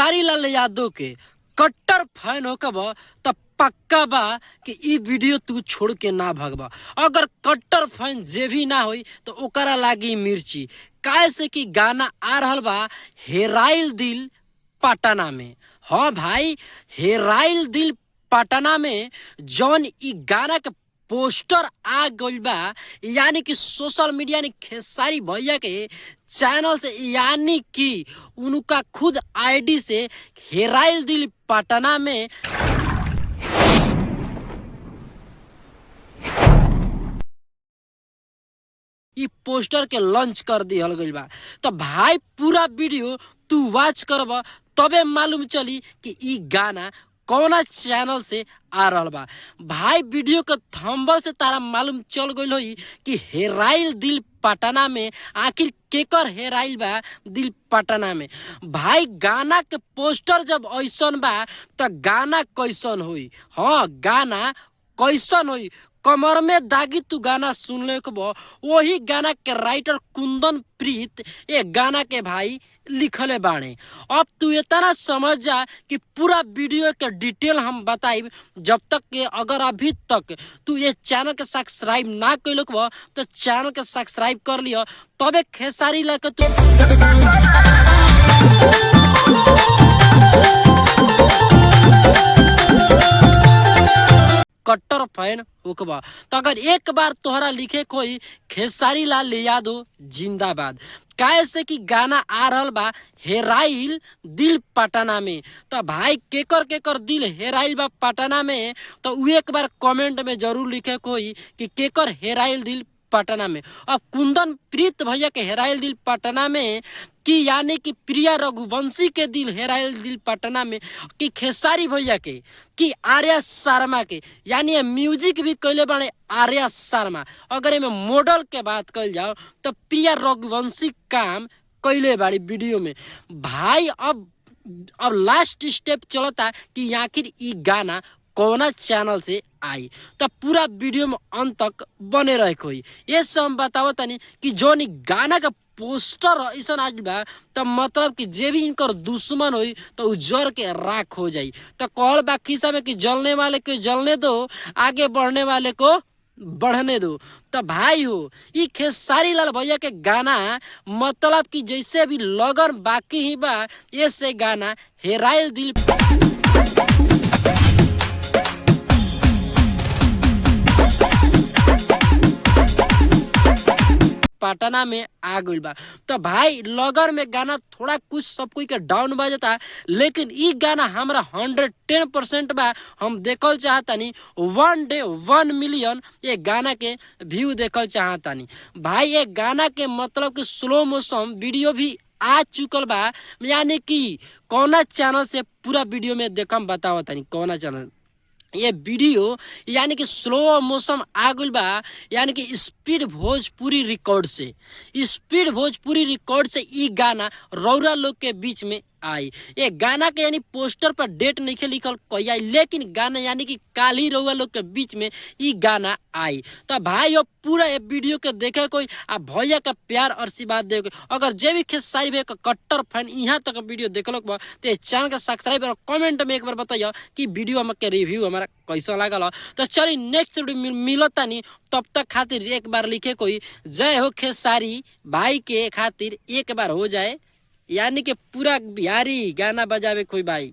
खेसारी लाल यादव के कट्टर फैन होकब त पक्का बा कि ई वीडियो तू छोड़ के ना भगबा। अगर कट्टर फैन जे भी ना होई तो ओकरा लागी मिर्ची, काहे से कि गाना आ रहल बा हेराइल दिल पटना में। हाँ भाई, हेराइल दिल पटना में जौन ई गाना के पोस्टर आ गइल बा, यानी कि सोशल मीडिया यानी खेसारी भैया के चैनल से, यानी कि उनका खुद आईडी से हेराइल दिल पटना में ई पोस्टर के लॉन्च कर दिहल गइल बा। तो भाई पूरा वीडियो तू वॉच करब तबे मालूम चली कि ई गाना कौना चैनल से आ रहल बा। भाई वीडियो के थंबनेल से तारा मालूम चल गइल होई कि हेराइल दिल पटना में आखिर केकर हेराइल बा दिल पटना में। भाई गाना के पोस्टर जब ऐसन बा तो गाना कैसन होई। हाँ, गाना कैसन होई, कमर में दागी तू गाना सुन ले के वही गाना के राइटर कुंदन प्रीत ये गाना के भाई लिखले बाणे। अब तू इतना समझ जा कि पूरा वीडियो के डिटेल हम बताई। जब तक के अगर अभी तक तू ये चैनल के सब्सक्राइब ना कैल तो चैनल के सब्सक्राइब कर लियो, तबे खेसारी ला के तू कट्टर फैन होकबा। तो अगर एक बार तोहरा लिखे कोई खेसारी लाल यादव जिंदाबाद, काहे से कि गाना आ रहल बा हेराइल दिल पटना में। तो भाई केकर केकर दिल हेराइल बा पटना में, तो उ एक बार कमेंट में जरूर लिखे कोई कि केकर हेराइल दिल पटना में। अब कुंदन प्रीत भैया के हेराइल दिल पटना में, कि यानी कि प्रिया रघुवंशी के दिल हेराइल दिल पटना में, कि खेसारी भैया के, कि आर्या शर्मा के, यानी ये म्यूजिक भी कैले बने आर्या शर्मा। अगर इनमें मॉडल के बात कल जाओ तो प्रिया रघुवंशी काम कैले बाड़ी वीडियो में। भाई अब लास्ट स्टेप चलता कि आखिर ई गाना कौना चैनल से आई। तो पूरा वीडियो में अंत तक बने रहे कोई। ये सब हम बताओ तनी कि जो नी गाना का पोस्टर ऐसा आज बा, तो मतलब कि जे भी इनकर दुश्मन होई तो उजर के राख हो जाई। तो कहल बा खिस्सा में कि जलने वाले को जलने दो, आगे बढ़ने वाले को बढ़ने दो। तो भाई हो, ई खेसारी लाल भैया के गाना मतलब कि जैसे भी लगन बाकी ही बा, ये से गाना हेराइल दिल पटना में आ गइल बा। तो भाई लगन में गाना थोड़ा कुछ सब कोई के डाउन बजता, लेकिन ई गाना हमरा 110% बा। हम देखल चाहतानी 1 डे 1 मिलियन ये गाना के व्यू देखल चाहतानी। भाई ये गाना के मतलब कि स्लो मोशन वीडियो भी आ चुकल बा, यानी कि कौना चैनल से पूरा वीडियो में देखम बताओ तनी कौना चैनल ये वीडियो, यानी कि स्लो मोशन आ गइल बा, यानी कि स्पीड भोजपुरी रिकॉर्ड से, स्पीड भोजपुरी रिकॉर्ड से ई गाना रौरा लोग के बीच में आई। ये गाना के यानी पोस्टर पर डेट नहीं लिखल कहिया, लेकिन गाना यानी कि काल ही रउआ लोग के बीच में ई गाना आई। तो भाई अब पूरा ये वीडियो के देखे कोई आ भैया का प्यार और आशीर्वाद दे। अगर जे भी खेसारी भैया का कट्टर फैन यहाँ तक वीडियो देखल बा तो चैनल के सब्सक्राइब और कमेंट में एक बार बताइए कि वीडियो हम के रिव्यू हमारा कैसा लागल। तो चलिए नेक्स्ट वीडियो मिलता नहीं, तब तक खातिर एक बार लिखे कोई जय हो खेसारी भाई के खातिर एक बार हो जाए, यानी कि पूरा बिहारी गाना बजावे कोई भाई।